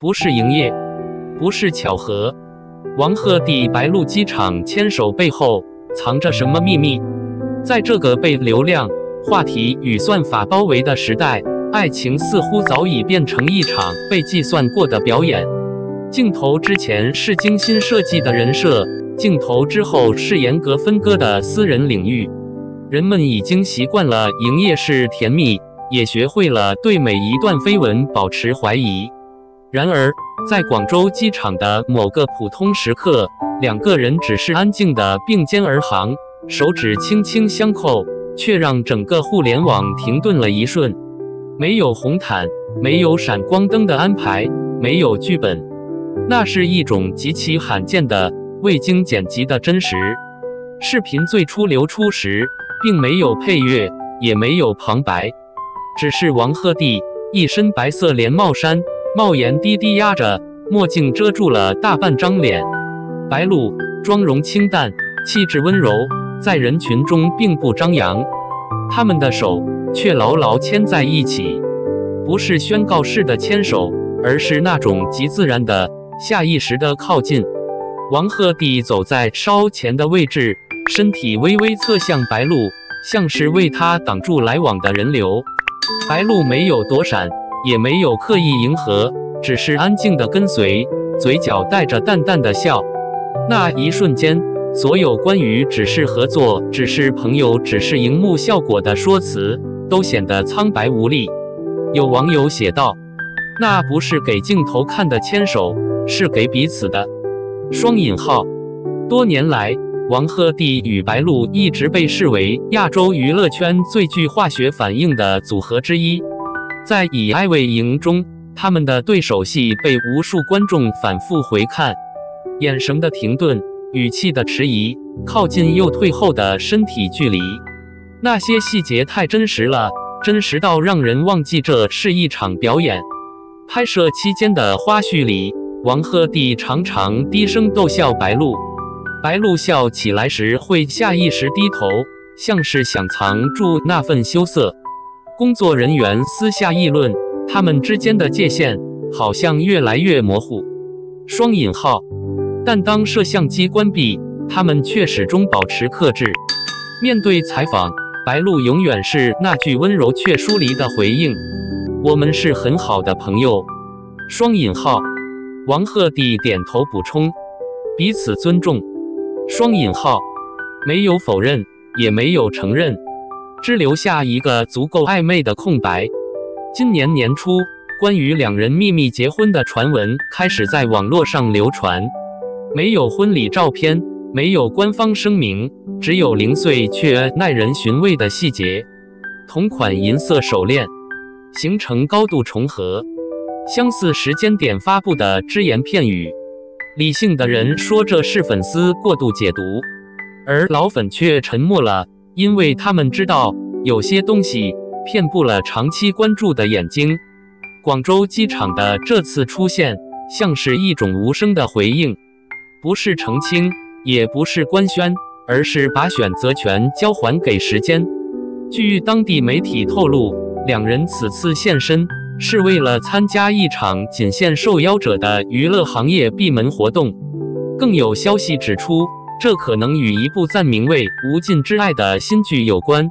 不是營業，不是巧合。王鶴棣白鹿機場牽手背後藏着什麼秘密？在這個被流量、話題與算法包圍的時代，愛情似乎早已變成一場被計算過的表演。鏡頭之前是精心設計的人設，鏡頭之後是嚴格分割的私人領域。人們已經習慣了營業式甜蜜，也學會了對每一段緋聞保持懷疑。然而，在廣州機場的某個普通時刻，兩個人只是安靜地並肩而行，手指輕輕相扣，卻讓整個互聯網停頓了一瞬。沒有紅毯，沒有閃光燈的安排，沒有劇本，那是一種極其罕見的未經剪輯的真實。視頻最初流出時，並沒有配樂，也沒有旁白，只是王鶴棣一身白色連帽衫，帽檐低低壓着，墨鏡遮住了大半張臉。白鹿妝容清淡，氣質溫柔，在人群中並不張揚，他們的手卻牢牢牽在一起，不是宣告式的牽手，而是那種極自然的下意識的靠近。王鶴棣走在稍前的位置，身體微微側向白鹿，像是為他擋住來往的人流。白鹿沒有躲閃，也沒有刻意迎合，只是安靜地跟隨，嘴角帶着淡淡的笑。那一瞬間，所有關於只是合作、只是朋友、只是熒幕效果的說辭，都顯得蒼白無力。有網友寫道：“那不是給鏡頭看的牽手，是給彼此的。”雙引號。多年來，王鶴棣與白鹿一直被視為亞洲娛樂圈最具化學反應的組合之一。在《以愛為營》中，他們的對手戲被無數觀眾反覆回看，眼神的停頓，語氣的遲疑，靠近又退後的身體距離，那些細節太真實了，真實到讓人忘記這是一場表演。拍攝期間的花絮裡，王鶴棣常常低聲逗笑白鹿，白鹿笑起來時會下意識低頭，像是想藏住那份羞澀。工作人員私下議論，他們之間的界限好像越來越模糊。雙引號。但當攝像機關閉，他們卻始終保持克制。面對採訪，白鹿永遠是那句溫柔卻疏離的回應：“我們是很好的朋友。”雙引號。王鶴棣點頭補充：“彼此尊重。”雙引號。沒有否認，也沒有承認，只留下一個足夠曖昧的空白。今年年初，關於兩人秘密結婚的傳聞開始在網絡上流傳。沒有婚禮照片，沒有官方聲明，只有零碎卻耐人尋味的細節。同款銀色手鏈，行程高度重合，相似時間點發布的只言片語。理性的人說這是粉絲過度解讀，而老粉卻沉默了，因為他們知道有些東西騙不了長期關注的眼睛。廣州機場的這次出現，像是一種無聲的回應。不是澄清，也不是官宣，而是把選擇權交還給時間。據當地媒體透露，兩人此次現身是為了參加一場僅限受邀者的娛樂行業閉門活動。更有消息指出，這可能與一部暫名為《無盡之愛》的新劇有關。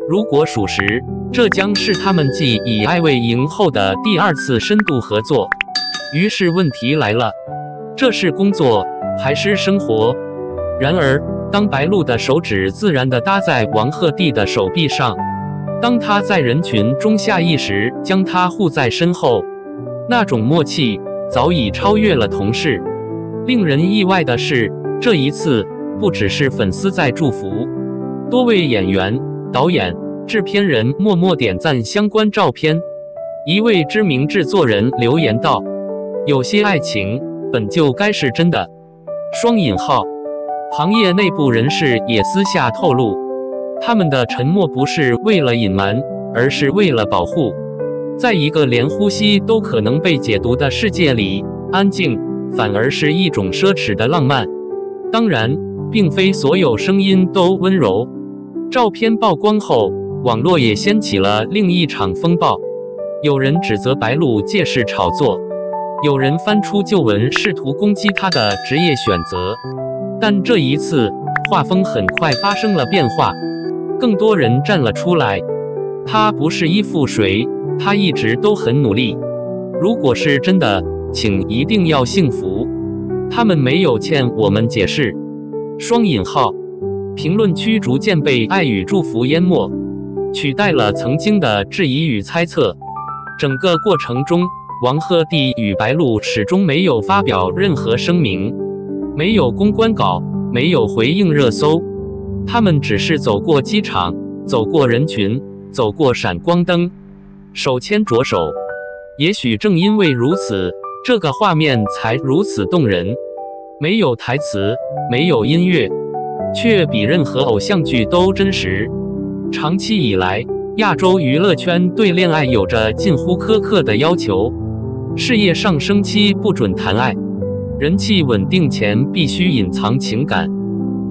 如果屬實，這將是他們繼《以愛為營》後的第二次深度合作。於是問題來了，這是工作還是生活？然而，當白鹿的手指自然地搭在王鶴棣的手臂上，當他在人群中下意識將他護在身後，那種默契早已超越了同事。令人意外的是，這一次不只是粉絲在祝福，多位演員、導演、制片人默默點讚相關照片。一位知名制作人留言道：“有些愛情本就該是真的。”雙引號。行業內部人士也私下透露，他們的沉默不是為了隱瞞，而是為了保護。在一個連呼吸都可能被解讀的世界裡，安靜反而是一種奢侈的浪漫。當然，並非所有聲音都溫柔。照片曝光後，網絡也掀起了另一場風暴。有人指責白鹿借勢炒作，有人翻出舊聞，試圖攻擊他的職業選擇，但這一次畫風很快發生了變化，更多人站了出來。他不是依附誰，他一直都很努力。如果是真的，請一定要幸福。他們沒有欠我們解釋。雙引號。評論區逐漸被愛與祝福淹沒，取代了曾經的質疑與猜測。整個過程中，王鶴棣與白鹿始終沒有發表任何聲明，沒有公關稿，沒有回應熱搜。他們只是走過機場，走過人群，走過閃光燈，手牽着手。也許正因為如此，這個畫面才如此動人。沒有台詞，沒有音樂，卻比任何偶像劇都真實。長期以來，亞洲娛樂圈對戀愛有着近乎苛刻的要求，事業上升期不准談愛，人氣穩定前必須隱藏情感。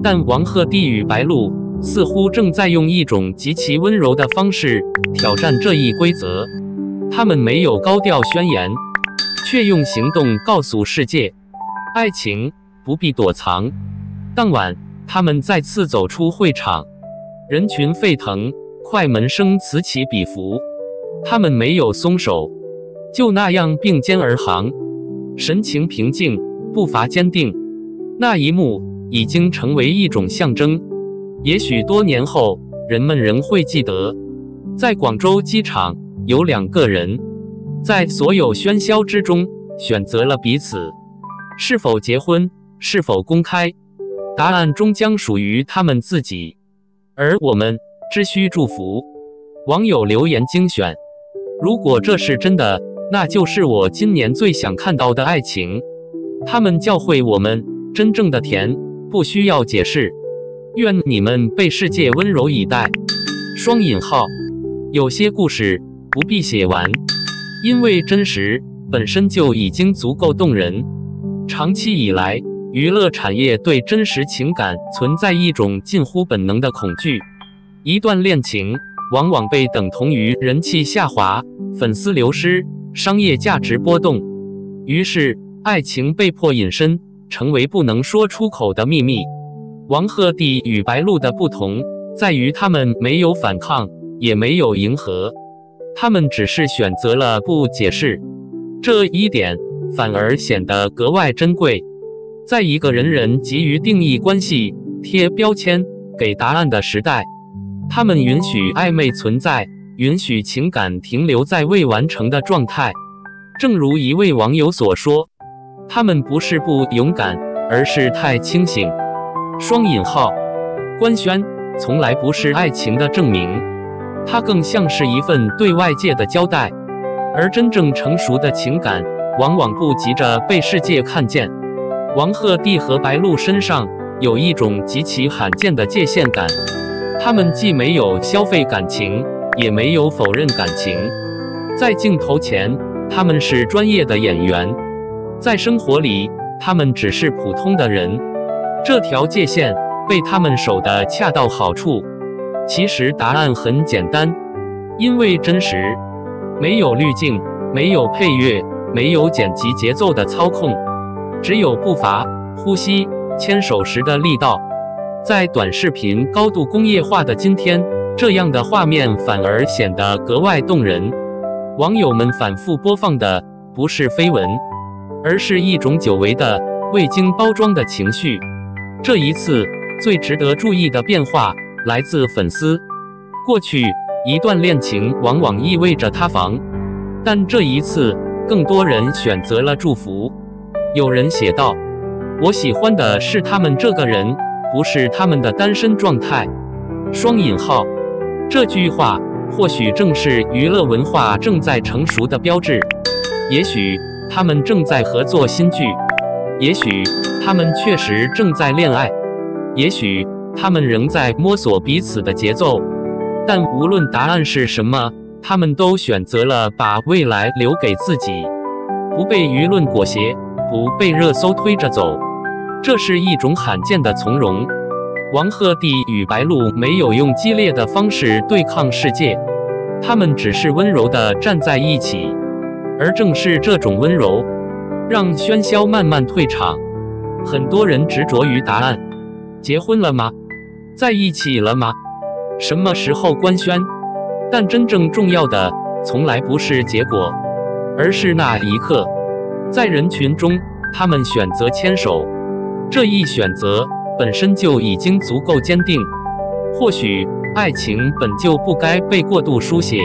但王鶴棣與白鹿似乎正在用一種極其溫柔的方式挑戰這一規則。他們沒有高調宣言，卻用行動告訴世界，愛情不必躲藏。當晚，他們再次走出會場，人群沸騰，快門聲此起彼伏。他們沒有鬆手，就那樣並肩而行，神情平靜，步伐堅定。那一幕已經成為一種象徵。也許多年後，人們仍會記得，在廣州機場，有兩個人，在所有喧囂之中，選擇了彼此。是否結婚，是否公開，答案終將屬於他們自己，而我們只需祝福。網友留言精選：如果這是真的，那就是我今年最想看到的愛情。他們教會我們，真正的甜不需要解釋。願你們被世界溫柔以待。雙引號。有些故事不必寫完，因為真實本身就已經足夠動人。長期以來，娛樂產業對真實情感存在一種近乎本能的恐懼。一段戀情往往被等同於人氣下滑、粉絲流失、商業價值波動，於是愛情被迫隱身，成為不能說出口的秘密。王鶴棣與白鹿的不同在於他們沒有反抗，也沒有迎合，他們只是選擇了不解釋。這一點反而顯得格外珍貴。在一個人人急於定義關係、貼標籤、給答案的時代，他們允許曖昧存在，允許情感停留在未完成的狀態。正如一位網友所說，他們不是不勇敢，而是太清醒。雙引號。官宣從來不是愛情的證明，它更像是一份對外界的交代，而真正成熟的情感往往不急着被世界看見。王鶴棣和白鹿身上有一種極其罕見的界限感，他們既沒有消費感情，也沒有否認感情。在鏡頭前，他們是專業的演員；在生活裡，他們只是普通的人。這條界限被他們守得恰到好處。其實答案很簡單，因為真實，沒有濾鏡，沒有配樂，沒有剪輯節奏的操控，只有步伐、呼吸、牽手時的力道。在短視頻高度工業化的今天，這樣的畫面反而顯得格外動人。網友們反覆播放的不是緋聞，而是一種久違的未經包裝的情緒。這一次最值得注意的變化來自粉絲。過去一段戀情往往意味着塌房，但這一次更多人選擇了祝福。有人寫道：我喜歡的是他們這個人，不是他們的單身狀態。雙引號。這句話或許正是娛樂文化正在成熟的標誌。也許他們正在合作新劇，也許他們確實正在戀愛，也許他們仍在摸索彼此的節奏。但無論答案是什麼，他們都選擇了把未來留給自己，不被輿論裹挾，不被熱搜推着走。這是一種罕見的從容。王鶴棣與白鹿沒有用激烈的方式對抗世界，他們只是溫柔地站在一起。而正是這種溫柔，讓喧囂慢慢退場。很多人執着於答案：結婚了嗎？在一起了嗎？什麼時候官宣？但真正重要的，從來不是結果，而是那一刻。在人群中，他們選擇牽手，這一選擇本身就已經足夠堅定。或許，愛情本就不該被過度書寫，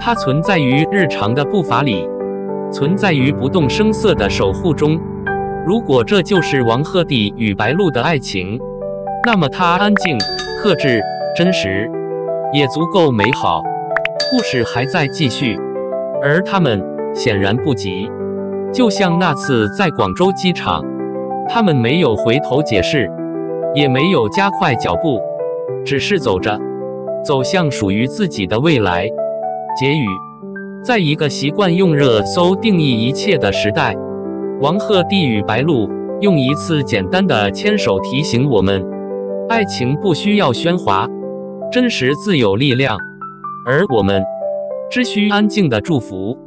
它存在於日常的步伐裡，存在於不動聲色的守護中。如果這就是王鶴棣與白鹿的愛情，那麼它安靜、克制、真實，也足夠美好。故事還在繼續，而他們顯然不急。就像那次在廣州機場，他們沒有回頭解釋，也沒有加快腳步，只是走着，走向屬於自己的未來。結語：在一個習慣用熱搜定義一切的時代，王鶴棣與白鹿用一次簡單的牽手提醒我們，愛情不需要喧嘩，真實自有力量，而我們只需安靜的祝福。